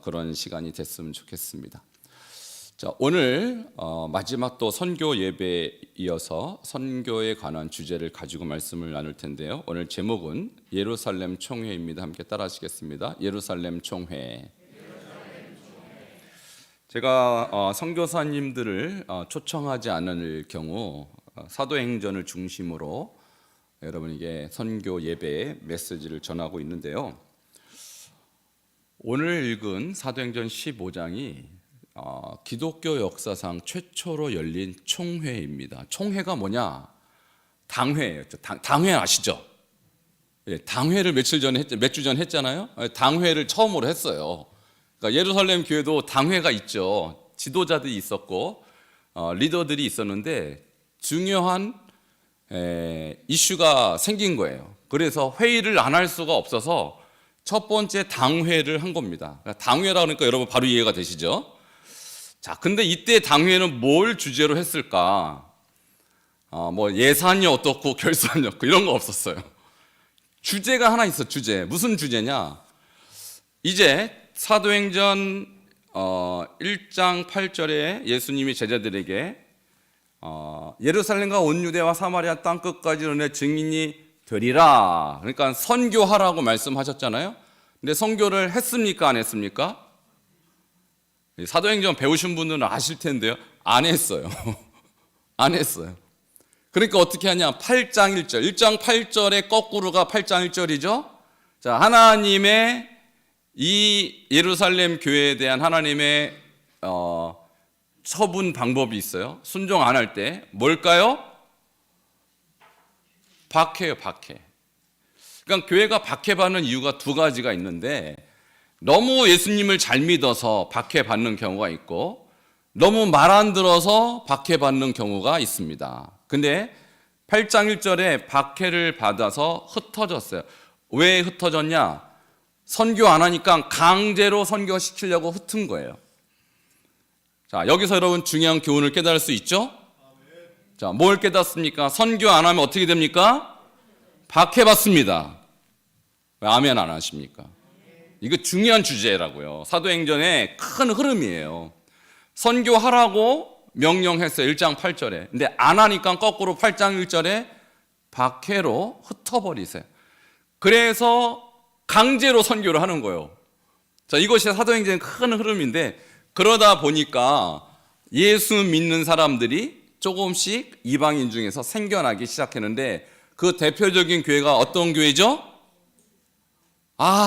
그런 시간이 됐으면 좋겠습니다. 자, 오늘 마지막 또 선교 예배에 이어서 선교에 관한 주제를 가지고 말씀을 나눌 텐데요. 오늘 제목은 예루살렘 총회입니다. 함께 따라하시겠습니다. 예루살렘 총회. 제가 선교사님들을 초청하지 않을 경우 사도행전을 중심으로 여러분에게 선교 예배의 메시지를 전하고 있는데요. 오늘 읽은 사도행전 15장이 기독교 역사상 최초로 열린 총회입니다. 총회가 뭐냐? 당회예요. 당회 아시죠? 예, 당회를 몇 주 전에 했잖아요. 당회를 처음으로 했어요. 그러니까 예루살렘 교회도 당회가 있죠. 지도자들이 있었고 리더들이 있었는데 중요한 이슈가 생긴 거예요. 그래서 회의를 안 할 수가 없어서 첫 번째 당회를 한 겁니다. 그러니까 당회라 그러니까 여러분 바로 이해가 되시죠? 자, 근데 이때 당회는 뭘 주제로 했을까? 뭐 예산이 어떻고 결산이 어떻고 이런 거 없었어요. 주제가 하나 있어. 주제. 무슨 주제냐? 이제 사도행전 1장 8절에 예수님이 제자들에게 예루살렘과 온 유대와 사마리아 땅 끝까지 내 증인이 되리라. 그러니까 선교하라고 말씀하셨잖아요. 근데 선교를 했습니까? 안 했습니까? 사도행전 배우신 분들은 아실 텐데요. 안 했어요. 안 했어요. 그러니까 어떻게 하냐? 8장 1절. 1장 8절의 거꾸로가 8장 1절이죠. 자, 하나님의 이 예루살렘 교회에 대한 하나님의 처분 방법이 있어요. 순종 안 할 때 뭘까요? 박해요, 박해. 그러니까 교회가 박해받는 이유가 두 가지가 있는데 너무 예수님을 잘 믿어서 박해받는 경우가 있고 너무 말 안 들어서 박해받는 경우가 있습니다. 근데 8장 1절에 박해를 받아서 흩어졌어요. 왜 흩어졌냐? 선교 안 하니까 강제로 선교시키려고 흩은 거예요. 자, 여기서 여러분 중요한 교훈을 깨달을 수 있죠? 자, 뭘 깨닫습니까? 선교 안 하면 어떻게 됩니까? 박해받습니다. 왜 아멘 안 하십니까? 이거 중요한 주제라고요. 사도행전의 큰 흐름이에요. 선교하라고 명령했어요. 1장 8절에. 근데 안 하니까 거꾸로 8장 1절에 박해로 흩어버리세요. 그래서 강제로 선교를 하는 거예요. 자, 이것이 사도행전의 큰 흐름인데 그러다 보니까 예수 믿는 사람들이 조금씩 이방인 중에서 생겨나기 시작했는데 그 대표적인 교회가 어떤 교회죠?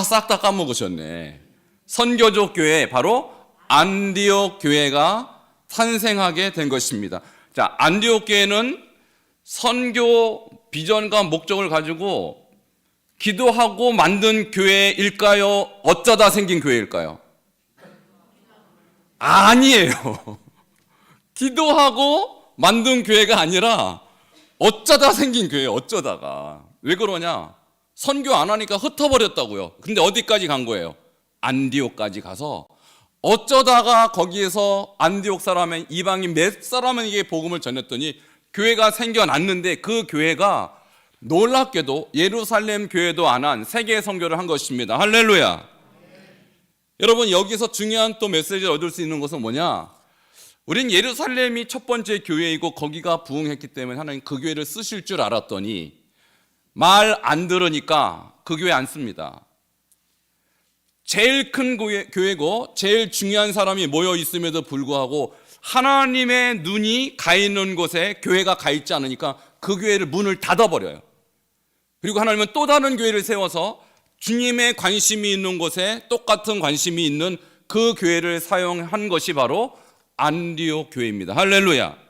싹 다 까먹으셨네. 선교적 교회, 바로 안디옥 교회가 탄생하게 된 것입니다. 자, 안디옥 교회는 선교 비전과 목적을 가지고 기도하고 만든 교회일까요? 어쩌다 생긴 교회일까요? 아니에요. 기도하고 만든 교회가 아니라 어쩌다 생긴 교회예요. 어쩌다가. 왜 그러냐? 선교 안 하니까 흩어버렸다고요. 근데 어디까지 간 거예요? 안디옥까지 가서 어쩌다가 거기에서 안디옥 사람의 이방인 몇 사람에게 복음을 전했더니 교회가 생겨났는데 그 교회가 놀랍게도 예루살렘 교회도 안 한 세계 선교를 한 것입니다. 할렐루야. 여러분, 여기서 중요한 또 메시지를 얻을 수 있는 것은 뭐냐? 우린 예루살렘이 첫 번째 교회이고 거기가 부흥했기 때문에 하나님 그 교회를 쓰실 줄 알았더니 말 안 들으니까 그 교회 안 씁니다. 제일 큰 교회고 제일 중요한 사람이 모여 있음에도 불구하고 하나님의 눈이 가 있는 곳에 교회가 가 있지 않으니까 그 교회를 문을 닫아버려요. 그리고 하나님은 또 다른 교회를 세워서 주님의 관심이 있는 곳에 똑같은 관심이 있는 그 교회를 사용한 것이 바로 안디옥 교회입니다. 할렐루야.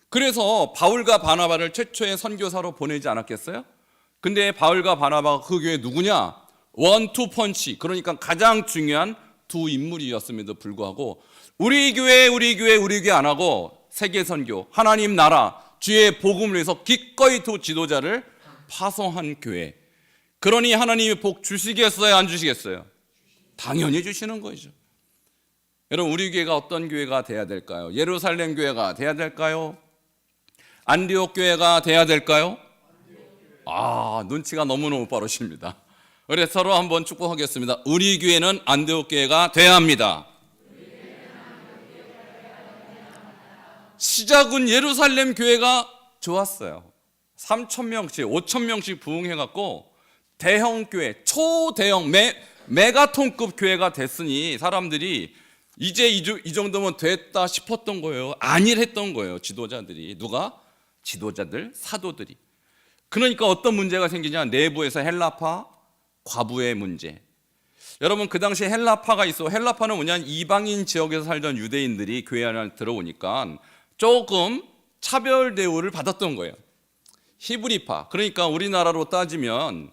그래서 바울과 바나바를 최초의 선교사로 보내지 않았겠어요? 근데 바울과 바나바가 그 교회 누구냐? 원투 펀치, 그러니까 가장 중요한 두 인물이었음에도 불구하고 우리 교회 안 하고 세계 선교, 하나님 나라, 주의 복음을 위해서 기꺼이 두 지도자를 파송한 교회. 그러니 하나님이 복 주시겠어요? 안 주시겠어요? 당연히 주시는 거죠. 여러분, 우리 교회가 어떤 교회가 돼야 될까요? 예루살렘 교회가 돼야 될까요? 안디옥 교회가 돼야 될까요? 눈치가 너무너무 빠르십니다. 그래서 서로 한번 축복하겠습니다. 우리 교회는 안디옥 교회가 돼야 합니다. 시작은 예루살렘 교회가 좋았어요. 3,000명씩 5,000명씩 부흥해갖고 대형 교회, 초대형 메가톤급 교회가 됐으니 사람들이 이제 이 정도면 됐다 싶었던 거예요. 안일했던 거예요. 지도자들이. 누가? 지도자들, 사도들이. 그러니까 어떤 문제가 생기냐? 내부에서 헬라파, 과부의 문제. 여러분, 그 당시에 헬라파가 있어. 헬라파는 뭐냐? 이방인 지역에서 살던 유대인들이 교회 안에 들어오니까 조금 차별 대우를 받았던 거예요. 히브리파. 그러니까 우리나라로 따지면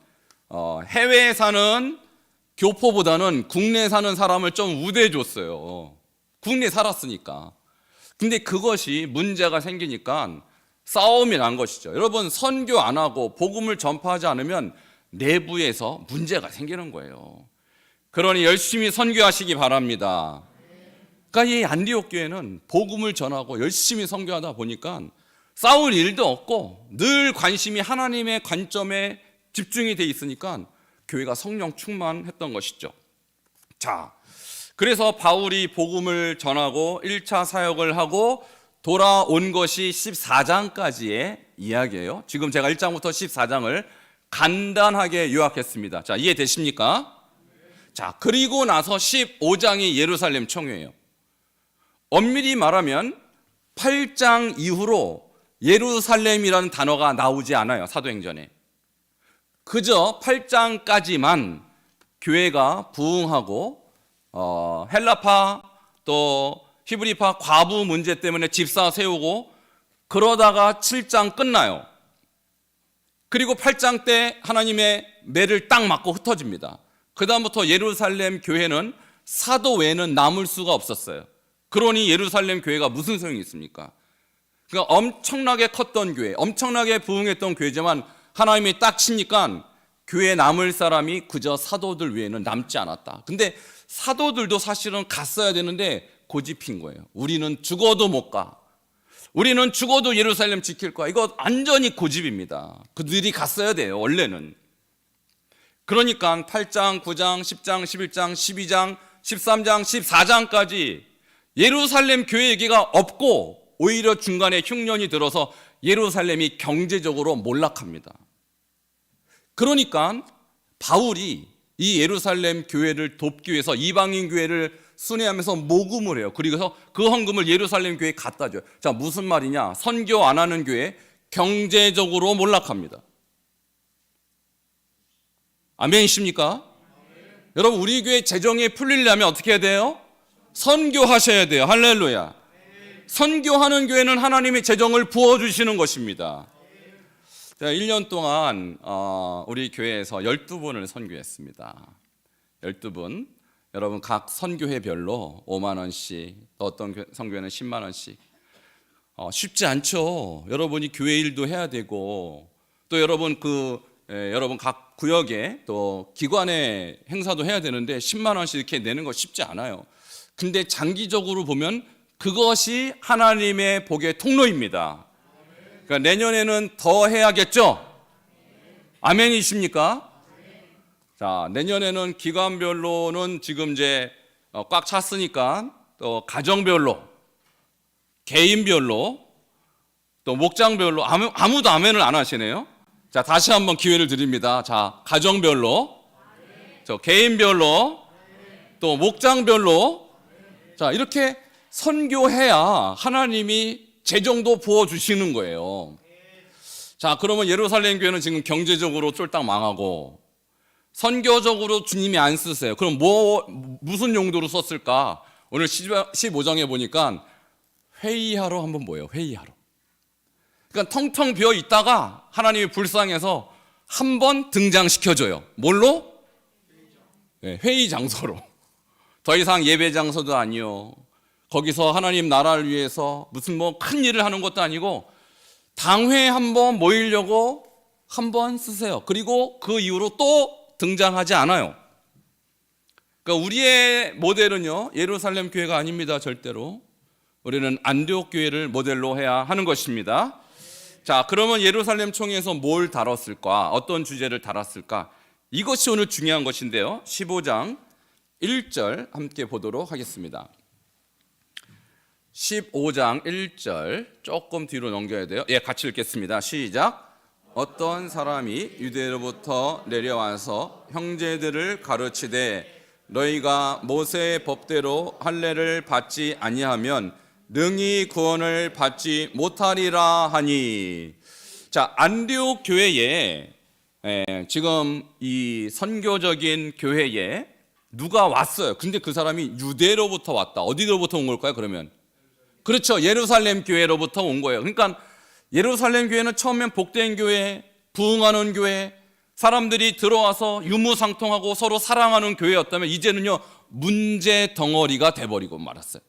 해외에 사는 교포보다는 국내에 사는 사람을 좀 우대해 줬어요. 국내에 살았으니까. 근데 그것이 문제가 생기니까 싸움이 난 것이죠. 여러분, 선교 안 하고 복음을 전파하지 않으면 내부에서 문제가 생기는 거예요. 그러니 열심히 선교하시기 바랍니다. 그러니까 이 안디옥 교회는 복음을 전하고 열심히 선교하다 보니까 싸울 일도 없고 늘 관심이 하나님의 관점에 집중이 돼 있으니까 교회가 성령 충만했던 것이죠. 자, 그래서 바울이 복음을 전하고 1차 사역을 하고 돌아온 것이 14장까지의 이야기예요. 지금 제가 1장부터 14장을 간단하게 요약했습니다. 자, 이해되십니까? 자, 그리고 나서 15장이 예루살렘 청회예요. 엄밀히 말하면 8장 이후로 예루살렘이라는 단어가 나오지 않아요. 사도행전에. 그저 8장까지만 교회가 부흥하고 헬라파 또 히브리파 과부 문제 때문에 집사 세우고 그러다가 7장 끝나요. 그리고 8장 때 하나님의 매를 딱 맞고 흩어집니다. 그 다음부터 예루살렘 교회는 사도 외에는 남을 수가 없었어요. 그러니 예루살렘 교회가 무슨 소용이 있습니까? 그러니까 엄청나게 컸던 교회, 엄청나게 부흥했던 교회지만 하나님이 딱 치니까 교회에 남을 사람이 그저 사도들 외에는 남지 않았다. 근데 사도들도 사실은 갔어야 되는데 고집핀 거예요. 우리는 죽어도 못 가. 우리는 죽어도 예루살렘 지킬 거야. 이거 완전히 고집입니다. 그들이 갔어야 돼요, 원래는. 그러니까 8장, 9장, 10장, 11장, 12장, 13장, 14장까지 예루살렘 교회 얘기가 없고 오히려 중간에 흉년이 들어서 예루살렘이 경제적으로 몰락합니다. 그러니까 바울이 이 예루살렘 교회를 돕기 위해서 이방인 교회를 순회하면서 모금을 해요. 그리고 그 헌금을 예루살렘 교회에 갖다 줘요. 자, 무슨 말이냐? 선교 안 하는 교회 경제적으로 몰락합니다. 아멘이십니까? 여러분, 우리 교회 재정이 풀리려면 어떻게 해야 돼요? 선교하셔야 돼요. 할렐루야. 선교하는 교회는 하나님이 재정을 부어주시는 것입니다. 제가 1년 동안 우리 교회에서 12분을 선교했습니다. 12분. 여러분, 각 선교회별로 5만 원씩, 또 어떤 선교회는 10만 원씩. 쉽지 않죠. 여러분이 교회 일도 해야 되고, 또 여러분 여러분 각 구역에 또 기관의 행사도 해야 되는데 10만 원씩 이렇게 내는 거 쉽지 않아요. 근데 장기적으로 보면 그것이 하나님의 복의 통로입니다. 그러니까 내년에는 더 해야겠죠? 아멘이십니까? 자, 내년에는 기관별로는 지금 이제 꽉 찼으니까 또 가정별로, 개인별로, 또 목장별로 아무도 아멘을 안 하시네요. 자, 다시 한번 기회를 드립니다. 자, 가정별로, 저 개인별로, 또 목장별로. 자, 이렇게 선교해야 하나님이 재정도 부어주시는 거예요. 자, 그러면 예루살렘 교회는 지금 경제적으로 쫄딱 망하고 선교적으로 주님이 안 쓰세요. 그럼 무슨 용도로 썼을까? 오늘 15장에 보니까 회의하러 한번 모여요. 회의하러. 그러니까 텅텅 비어 있다가 하나님이 불쌍해서 한번 등장시켜줘요. 뭘로? 네, 회의 장소로. 더 이상 예배 장소도 아니요. 거기서 하나님 나라를 위해서 무슨 큰 일을 하는 것도 아니고 당회에 한번 모이려고 한번 쓰세요. 그리고 그 이후로 또 등장하지 않아요. 그러니까 우리의 모델은요, 예루살렘 교회가 아닙니다. 절대로. 우리는 안디옥 교회를 모델로 해야 하는 것입니다. 자, 그러면 예루살렘 총회에서 뭘 다뤘을까? 어떤 주제를 다뤘을까? 이것이 오늘 중요한 것인데요. 15장 1절 함께 보도록 하겠습니다. 15장 1절 조금 뒤로 넘겨야 돼요. 예, 같이 읽겠습니다. 시작. 어떤 사람이 유대로부터 내려와서 형제들을 가르치되 너희가 모세의 법대로 할례를 받지 아니하면 능히 구원을 받지 못하리라 하니. 자, 안디옥 교회에 지금 이 선교적인 교회에 누가 왔어요. 근데 그 사람이 유대로부터 왔다. 어디로부터 온 걸까요? 그러면 그렇죠. 예루살렘 교회로부터 온 거예요. 그러니까 예루살렘 교회는 처음엔 복된 교회, 부흥하는 교회, 사람들이 들어와서 유무상통하고 서로 사랑하는 교회였다면 이제는요 문제 덩어리가 돼버리고 말았어요.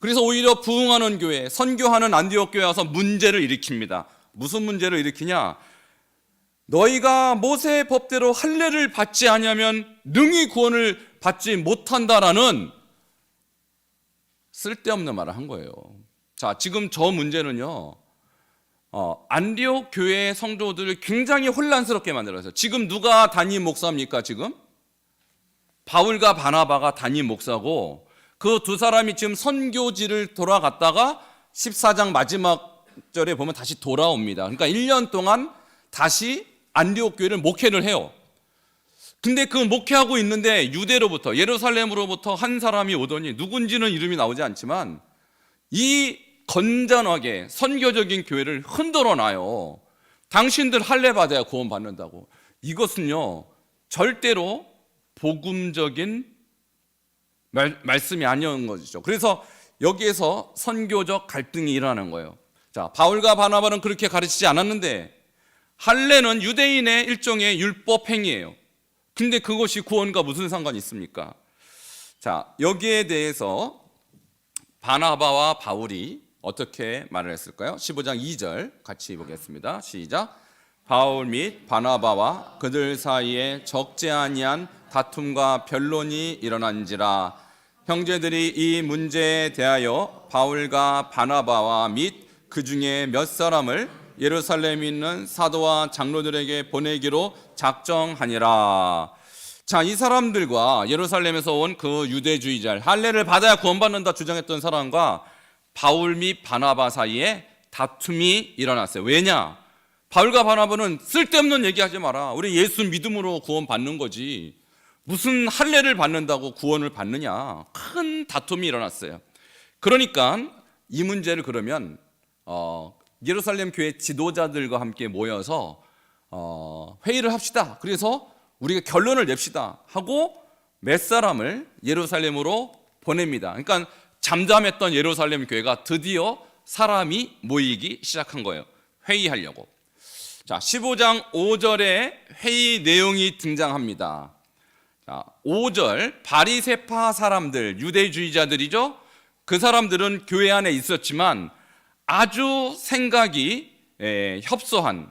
그래서 오히려 부흥하는 교회, 선교하는 안디옥 교회 와서 문제를 일으킵니다. 무슨 문제를 일으키냐? 너희가 모세의 법대로 할례를 받지 아니하면 능히 구원을 받지 못한다라는 쓸데없는 말을 한 거예요. 자, 지금 저 문제는요 안디옥 교회의 성도들을 굉장히 혼란스럽게 만들어서 지금 누가 담임 목사입니까? 지금 바울과 바나바가 담임 목사고 그 두 사람이 지금 선교지를 돌아갔다가 14장 마지막 절에 보면 다시 돌아옵니다. 그러니까 1년 동안 다시 안디옥 교회를 목회를 해요. 근데 그 목회하고 있는데 유대로부터 예루살렘으로부터 한 사람이 오더니 누군지는 이름이 나오지 않지만 이 건전하게 선교적인 교회를 흔들어 놔요. 당신들 할례 받아야 구원 받는다고. 이것은요 절대로 복음적인 말씀이 아니었던 것이죠. 그래서 여기에서 선교적 갈등이 일어나는 거예요. 자, 바울과 바나바는 그렇게 가르치지 않았는데 할례는 유대인의 일종의 율법 행위예요. 근데 그것이 구원과 무슨 상관이 있습니까? 자, 여기에 대해서 바나바와 바울이 어떻게 말을 했을까요? 15장 2절 같이 보겠습니다. 시작. 바울 및 바나바와 그들 사이에 적지 아니한 다툼과 변론이 일어난지라. 형제들이 이 문제에 대하여 바울과 바나바와 및 그 중에 몇 사람을 예루살렘에 있는 사도와 장로들에게 보내기로 작정하니라. 자, 이 사람들과 예루살렘에서 온 그 유대주의자, 할례를 받아야 구원받는다 주장했던 사람과 바울 및 바나바 사이에 다툼이 일어났어요. 왜냐? 바울과 바나바는 쓸데없는 얘기하지 마라. 우리 예수 믿음으로 구원받는 거지. 무슨 할례를 받는다고 구원을 받느냐. 큰 다툼이 일어났어요. 그러니까 이 문제를 그러면 예루살렘 교회 지도자들과 함께 모여서 회의를 합시다. 그래서 우리가 결론을 냅시다 하고 몇 사람을 예루살렘으로 보냅니다. 그러니까 잠잠했던 예루살렘 교회가 드디어 사람이 모이기 시작한 거예요. 회의하려고. 자, 15장 5절에 회의 내용이 등장합니다. 자, 5절 바리새파 사람들, 유대주의자들이죠. 그 사람들은 교회 안에 있었지만 아주 생각이 협소한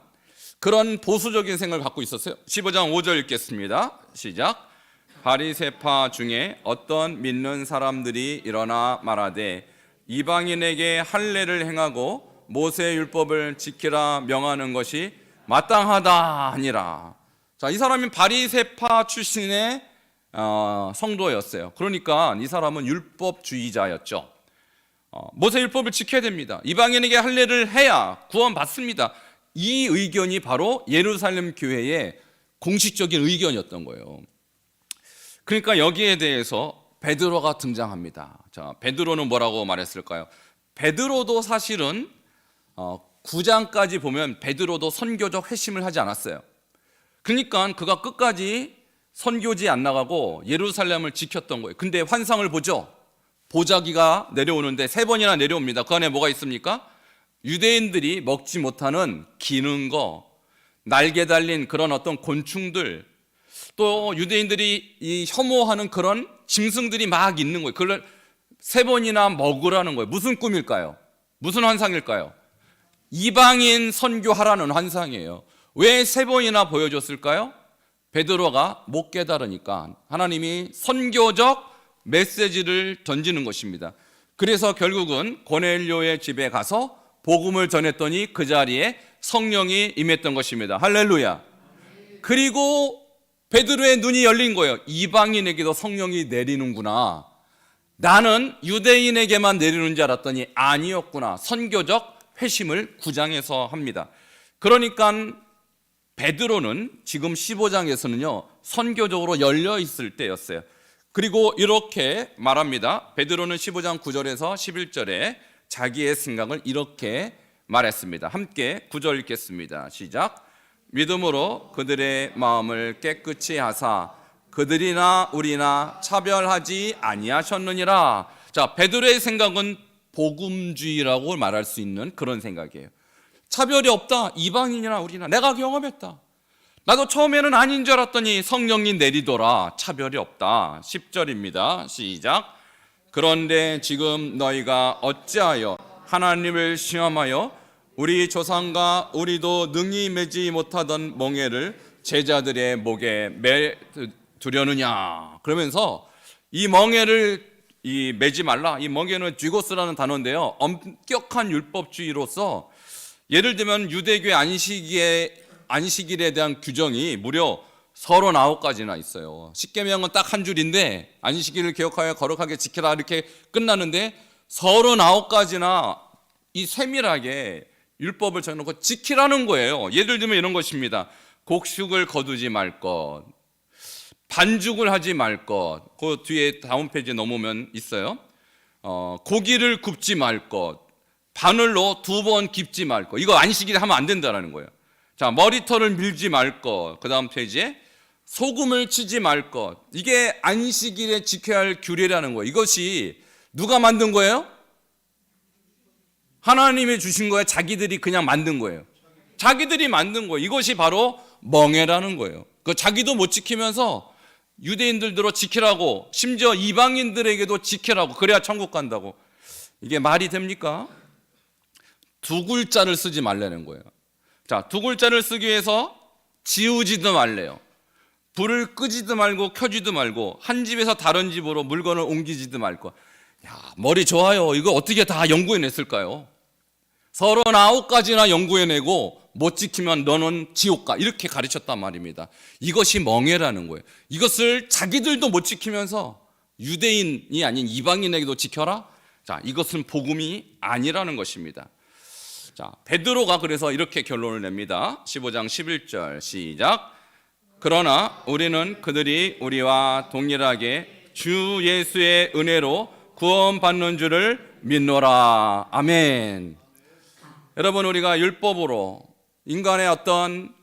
그런 보수적인 생각을 갖고 있었어요. 15장 5절 읽겠습니다. 시작. 바리새파 중에 어떤 믿는 사람들이 일어나 말하되 이방인에게 할례를 행하고 모세의 율법을 지키라 명하는 것이 마땅하다 하니라. 자, 이 사람은 바리새파 출신의 성도였어요. 그러니까 이 사람은 율법주의자였죠. 모세 율법을 지켜야 됩니다. 이방인에게 할례를 해야 구원받습니다. 이 의견이 바로 예루살렘 교회의 공식적인 의견이었던 거예요. 그러니까 여기에 대해서 베드로가 등장합니다. 자, 베드로는 뭐라고 말했을까요? 베드로도 사실은 9장까지 보면 베드로도 선교적 회심을 하지 않았어요. 그러니까 그가 끝까지 선교지 안 나가고 예루살렘을 지켰던 거예요. 근데 환상을 보죠. 보자기가 내려오는데 3번이나 내려옵니다. 그 안에 뭐가 있습니까? 유대인들이 먹지 못하는 기는 거, 날개 달린 그런 어떤 곤충들, 또 유대인들이 이 혐오하는 그런 짐승들이 막 있는 거예요. 그걸 3번이나 먹으라는 거예요. 무슨 꿈일까요? 무슨 환상일까요? 이방인 선교하라는 환상이에요. 왜 3번이나 보여줬을까요? 베드로가 못 깨달으니까 하나님이 선교적 메시지를 던지는 것입니다. 그래서 결국은 고넬료의 집에 가서 복음을 전했더니 그 자리에 성령이 임했던 것입니다. 할렐루야. 그리고 베드로의 눈이 열린 거예요. 이방인에게도 성령이 내리는구나. 나는 유대인에게만 내리는 줄 알았더니 아니었구나. 선교적 회심을 9장에서 합니다. 그러니까 베드로는 지금 15장에서는요 선교적으로 열려 있을 때였어요. 그리고 이렇게 말합니다. 베드로는 15장 9절에서 11절에 자기의 생각을 이렇게 말했습니다. 함께 9절 읽겠습니다. 시작. 믿음으로 그들의 마음을 깨끗이 하사 그들이나 우리나 차별하지 아니하셨느니라. 자, 베드로의 생각은 복음주의라고 말할 수 있는 그런 생각이에요. 차별이 없다. 이방인이나 우리나 내가 경험했다. 나도 처음에는 아닌 줄 알았더니 성령이 내리더라. 차별이 없다. 10절입니다. 시작. 그런데 지금 너희가 어찌하여 하나님을 시험하여 우리 조상과 우리도 능히 매지 못하던 멍에를 제자들의 목에 두려느냐. 그러면서 이 멍에를 매지 말라. 이 멍에는 쥐고스라는 단어인데요, 엄격한 율법주의로서 예를 들면 유대교의 안식일에 대한 규정이 무려 39가지나 있어요. 십계명은 딱 한 줄인데 안식일을 기억하여 거룩하게 지키라 이렇게 끝나는데 39가지나 이 세밀하게 율법을 정해놓고 지키라는 거예요. 예를 들면 이런 것입니다. 곡식을 거두지 말 것, 반죽을 하지 말 것, 그 뒤에 다음 페이지 넘으면 있어요. 고기를 굽지 말 것, 바늘로 2번 깁지 말 것. 이거 안식일에 하면 안 된다는 거예요. 자, 머리털을 밀지 말 것. 그 다음 페이지에 소금을 치지 말 것. 이게 안식일에 지켜야 할 규례라는 거예요. 이것이 누가 만든 거예요? 하나님이 주신 거예요? 자기들이 그냥 만든 거예요? 자기들이 만든 거예요. 이것이 바로 멍에라는 거예요. 그 자기도 못 지키면서 유대인들도 지키라고, 심지어 이방인들에게도 지키라고, 그래야 천국 간다고. 이게 말이 됩니까? 두 글자를 쓰지 말라는 거예요. 자, 두 글자를 쓰기 위해서 지우지도 말래요. 불을 끄지도 말고 켜지도 말고 한 집에서 다른 집으로 물건을 옮기지도 말고. 야, 머리 좋아요. 이거 어떻게 다 연구해냈을까요? 39가지나 연구해내고 못 지키면 너는 지옥 가, 이렇게 가르쳤단 말입니다. 이것이 멍에라는 거예요. 이것을 자기들도 못 지키면서 유대인이 아닌 이방인에게도 지켜라? 자, 이것은 복음이 아니라는 것입니다. 자, 베드로가 그래서 이렇게 결론을 냅니다. 15장 11절 시작. 그러나 우리는 그들이 우리와 동일하게 주 예수의 은혜로 구원받는 줄을 믿노라. 아멘. 여러분, 우리가 율법으로, 인간의 어떤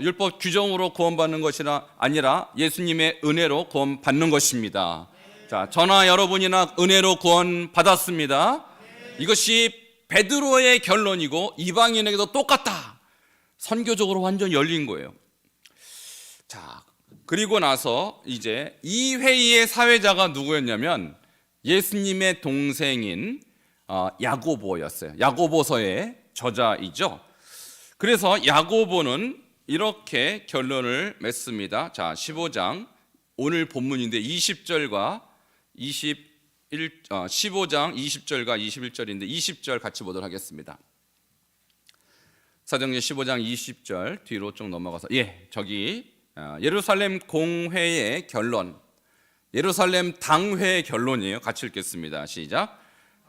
율법 규정으로 구원받는 것이 아니라 예수님의 은혜로 구원받는 것입니다. 자, 저나 여러분이나 은혜로 구원받았습니다. 이것이 베드로의 결론이고 이방인에게도 똑같다. 선교적으로 완전 열린 거예요. 자, 그리고 나서 이제 이 회의의 사회자가 누구였냐면 예수님의 동생인 야고보였어요. 야고보서의 저자이죠. 그래서 야고보는 이렇게 결론을 맺습니다. 자, 15장, 오늘 본문인데 20절과 15장 20절과 21절인데 20절 같이 보도록 하겠습니다. 사도행전 15장 20절 뒤로 좀 넘어가서, 저기 예루살렘 공회의 결론, 예루살렘 당회의 결론이에요. 같이 읽겠습니다. 시작.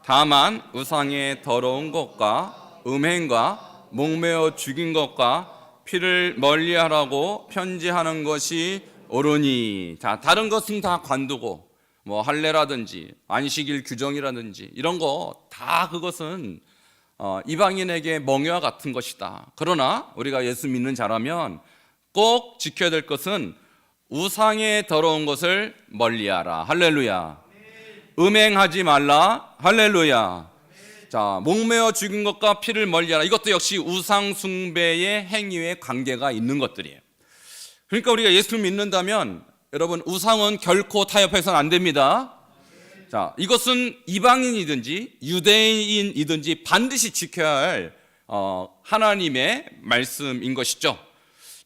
다만 우상의 더러운 것과 음행과 목매어 죽인 것과 피를 멀리하라고 편지하는 것이 옳으니. 자, 다른 것은 다 관두고 뭐 할례라든지 안식일 규정이라든지 이런 거 다 그것은 이방인에게 멍에와 같은 것이다. 그러나 우리가 예수 믿는 자라면 꼭 지켜야 될 것은 우상의 더러운 것을 멀리하라. 할렐루야. 음행하지 말라. 할렐루야. 자, 목매어 죽인 것과 피를 멀리하라. 이것도 역시 우상 숭배의 행위에 관계가 있는 것들이에요. 그러니까 우리가 예수 믿는다면 여러분, 우상은 결코 타협해서는 안 됩니다. 자, 이것은 이방인이든지 유대인이든지 반드시 지켜야 할 하나님의 말씀인 것이죠.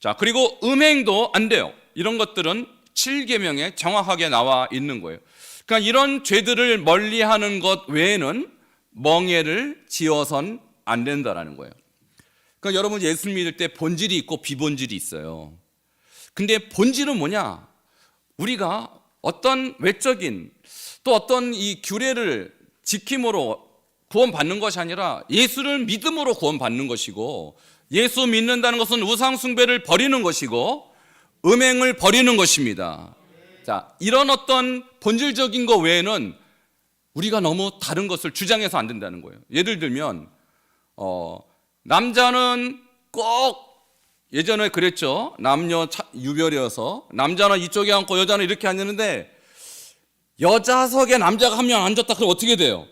자, 그리고 음행도 안 돼요. 이런 것들은 7계명에 정확하게 나와 있는 거예요. 그러니까 이런 죄들을 멀리하는 것 외에는 멍에를 지어선 안 된다라는 거예요. 그러니까 여러분, 예수 믿을 때 본질이 있고 비본질이 있어요. 근데 본질은 뭐냐? 우리가 어떤 외적인 또 어떤 이 규례를 지킴으로 구원받는 것이 아니라 예수를 믿음으로 구원받는 것이고, 예수 믿는다는 것은 우상 숭배를 버리는 것이고 음행을 버리는 것입니다. 자, 이런 어떤 본질적인 것 외에는 우리가 너무 다른 것을 주장해서 안 된다는 거예요. 예를 들면 남자는 꼭, 예전에 그랬죠. 남녀 유별이어서 남자는 이쪽에 앉고 여자는 이렇게 앉는데, 여자석에 남자가 한 명 앉았다 그러면 어떻게 돼요?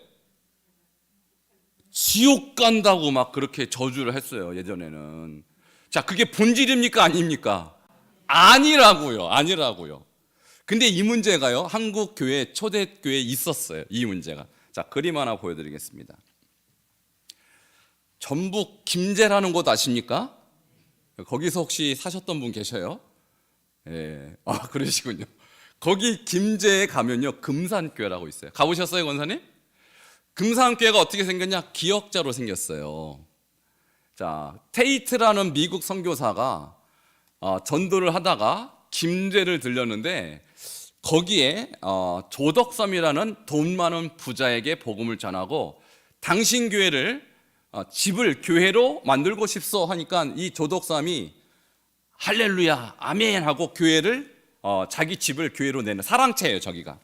지옥 간다고 막 그렇게 저주를 했어요, 예전에는. 자, 그게 본질입니까 아닙니까? 아니라고요. 근데 이 문제가요, 한국 교회 초대교회에 있었어요. 이 문제가. 자, 그림 하나 보여드리겠습니다. 전북 김제라는 곳 아십니까? 거기서 혹시 사셨던 분 계셔요? 예. 아, 그러시군요. 거기 김제에 가면요, 금산교회라고 있어요. 가보셨어요, 권사님? 금산교회가 어떻게 생겼냐? 기역자로 생겼어요. 자, 테이트라는 미국 선교사가 전도를 하다가 김제를 들렸는데, 거기에 조덕섬이라는 돈 많은 부자에게 복음을 전하고, 당신 교회를 집을 교회로 만들고 싶소 하니까 이 조덕섬이 할렐루야 아멘 하고 교회를 자기 집을 교회로 내는 사랑채예요, 저기가.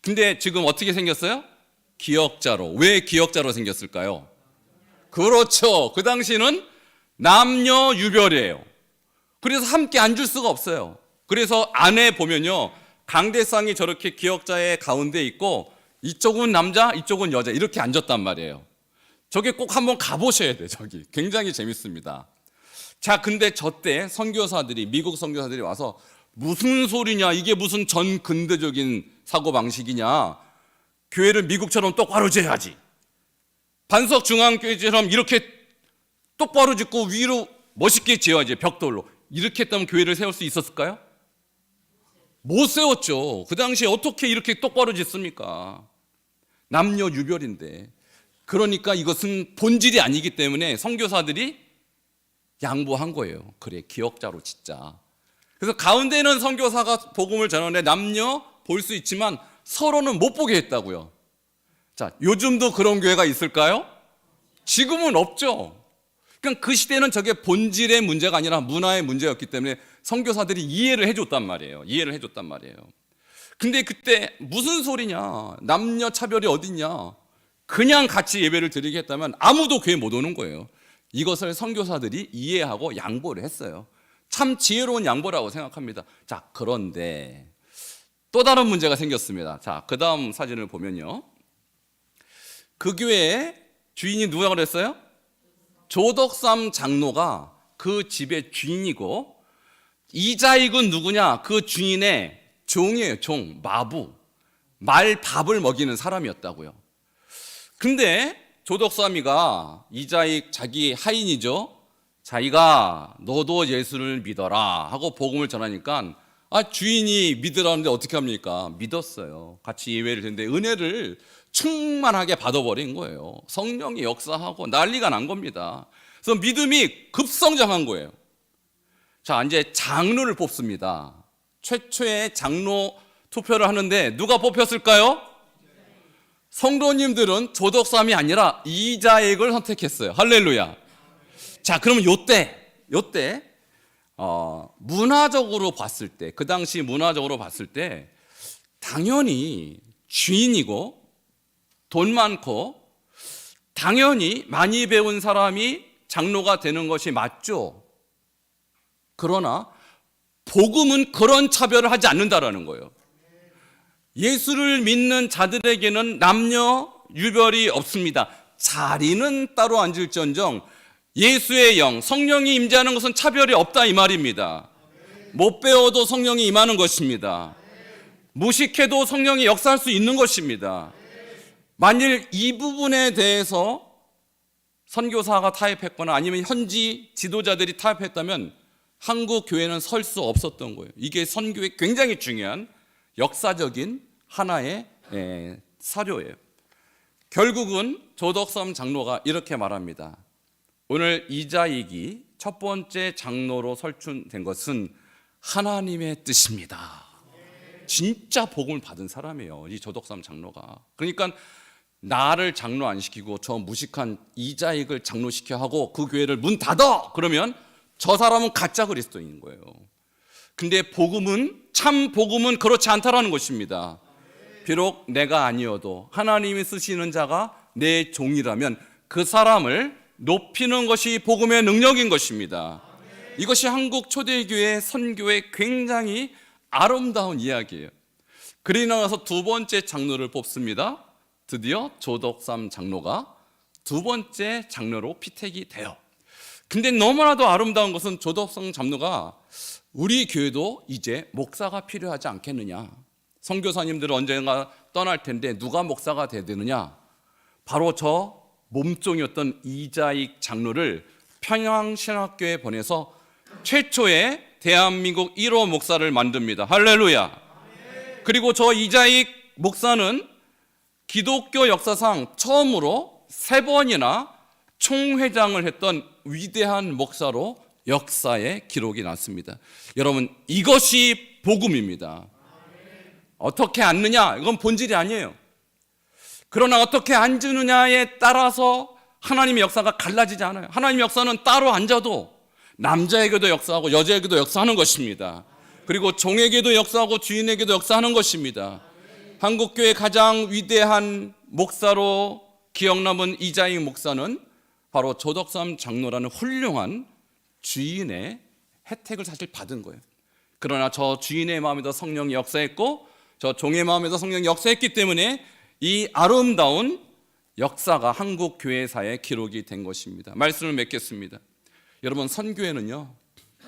근데 지금 어떻게 생겼어요? 기역자로. 왜 기역자로 생겼을까요? 그렇죠. 그 당시는 남녀 유별이에요. 그래서 함께 앉을 수가 없어요. 그래서 안에 보면요, 강대상이 저렇게 기역자의 가운데 있고, 이쪽은 남자, 이쪽은 여자, 이렇게 앉았단 말이에요. 저게 꼭 한번 가보셔야 돼요. 저기 굉장히 재밌습니다. 자, 근데 저때 선교사들이, 미국 선교사들이 와서 무슨 소리냐, 이게 무슨 전 근대적인 사고방식이냐, 교회를 미국처럼 똑바로 지어야지, 반석 중앙교회처럼 이렇게 똑바로 짓고 위로 멋있게 지어야지, 벽돌로. 이렇게 했다면 교회를 세울 수 있었을까요? 못 세웠죠. 그 당시에 어떻게 이렇게 똑바로 짓습니까? 남녀 유별인데. 그러니까 이것은 본질이 아니기 때문에 선교사들이 양보한 거예요. 그래, 기역자로 짓자. 그래서 가운데는 선교사가 복음을 전하는데 남녀 볼 수 있지만 서로는 못 보게 했다고요. 자, 요즘도 그런 교회가 있을까요? 지금은 없죠. 그러니까 그 시대는 저게 본질의 문제가 아니라 문화의 문제였기 때문에 선교사들이 이해를 해줬단 말이에요. 근데 그때 무슨 소리냐, 남녀 차별이 어딨냐, 그냥 같이 예배를 드리게 했다면 아무도 교회 못 오는 거예요. 이것을 선교사들이 이해하고 양보를 했어요. 참 지혜로운 양보라고 생각합니다. 자, 그런데 또 다른 문제가 생겼습니다. 자, 그 다음 사진을 보면요, 그 교회의 주인이 누가 그랬어요? 조덕삼 장로가 그 집의 주인이고, 이자익은 누구냐? 그 주인의 종이에요. 종, 마부, 말 밥을 먹이는 사람이었다고요. 근데 조덕삼이가, 이자익 자기 하인이죠, 자기가 너도 예수를 믿어라 하고 복음을 전하니까, 주인이 믿으라는데 어떻게 합니까? 믿었어요. 같이 예배를 했는데 은혜를 충만하게 받아버린 거예요. 성령이 역사하고 난리가 난 겁니다. 그래서 믿음이 급성장한 거예요. 자, 이제 장로를 뽑습니다. 최초의 장로 투표를 하는데 누가 뽑혔을까요? 성도님들은 조덕삼이 아니라 이자익을 선택했어요. 할렐루야. 자, 그러면 요때 문화적으로 봤을 때, 그 당시 문화적으로 봤을 때 당연히 주인이고 돈 많고 당연히 많이 배운 사람이 장로가 되는 것이 맞죠. 그러나 복음은 그런 차별을 하지 않는다라는 거예요. 예수를 믿는 자들에게는 남녀 유별이 없습니다. 자리는 따로 앉을지언정 예수의 영, 성령이 임재하는 것은 차별이 없다, 이 말입니다. 못 배워도 성령이 임하는 것입니다. 무식해도 성령이 역사할 수 있는 것입니다. 만일 이 부분에 대해서 선교사가 타협했거나 아니면 현지 지도자들이 타협했다면 한국 교회는 설 수 없었던 거예요. 이게 선교의 굉장히 중요한 역사적인 하나의 사료예요. 결국은 조덕삼 장로가 이렇게 말합니다. 오늘 이자익이 첫 번째 장로로 설춘된 것은 하나님의 뜻입니다. 진짜 복음을 받은 사람이에요, 이 조덕삼 장로가. 그러니까 나를 장로 안 시키고 저 무식한 이자익을 장로시켜 하고 그 교회를 문 닫아! 그러면 저 사람은 가짜 그리스도인 거예요. 근데 복음은, 참 복음은 그렇지 않다라는 것입니다. 비록 내가 아니어도 하나님이 쓰시는 자가 내 종이라면 그 사람을 높이는 것이 복음의 능력인 것입니다. 이것이 한국 초대교회 선교의 굉장히 아름다운 이야기예요. 그러고 나서 두 번째 장로를 뽑습니다. 드디어 조덕삼 장로가 두 번째 장로로 피택이 돼요. 근데 너무나도 아름다운 것은 조덕삼 장로가 우리 교회도 이제 목사가 필요하지 않겠느냐, 선교사님들은 언젠가 떠날 텐데 누가 목사가 돼야 되느냐, 바로 저 몸종이었던 이자익 장로를 평양신학교에 보내서 최초의 대한민국 1호 목사를 만듭니다. 할렐루야. 그리고 저 이자익 목사는 기독교 역사상 처음으로 3번이나 총회장을 했던 위대한 목사로 역사에 기록이 났습니다. 여러분, 이것이 복음입니다. 어떻게 앉느냐, 이건 본질이 아니에요. 그러나 어떻게 앉느냐에 따라서 하나님의 역사가 갈라지지 않아요. 하나님의 역사는 따로 앉아도 남자에게도 역사하고 여자에게도 역사하는 것입니다. 그리고 종에게도 역사하고 주인에게도 역사하는 것입니다. 한국교회 가장 위대한 목사로 기억남은 이자익 목사는 바로 조덕삼 장로라는 훌륭한 주인의 혜택을 사실 받은 거예요. 그러나 저 주인의 마음에도 성령이 역사했고 저 종의 마음에도 성령이 역사했기 때문에 이 아름다운 역사가 한국 교회사에 기록이 된 것입니다. 말씀을 맺겠습니다. 여러분, 선교회는요,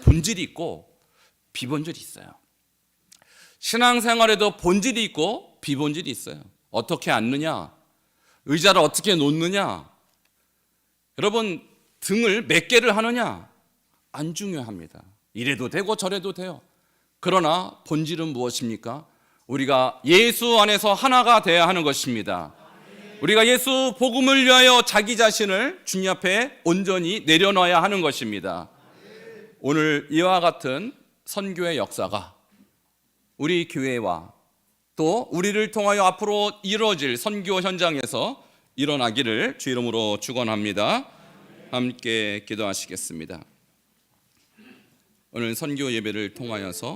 본질이 있고 비본질이 있어요. 신앙생활에도 본질이 있고 비본질이 있어요. 어떻게 앉느냐, 의자를 어떻게 놓느냐, 여러분 등을 몇 개를 하느냐 안 중요합니다. 이래도 되고 저래도 돼요. 그러나 본질은 무엇입니까? 우리가 예수 안에서 하나가 되어야 하는 것입니다. 우리가 예수 복음을 위하여 자기 자신을 주님 앞에 온전히 내려놔야 하는 것입니다. 오늘 이와 같은 선교의 역사가 우리 교회와 또 우리를 통하여 앞으로 이루어질 선교 현장에서 일어나기를 주 이름으로 축원합니다. 함께 기도하시겠습니다. 오늘 선교 예배를 통하여서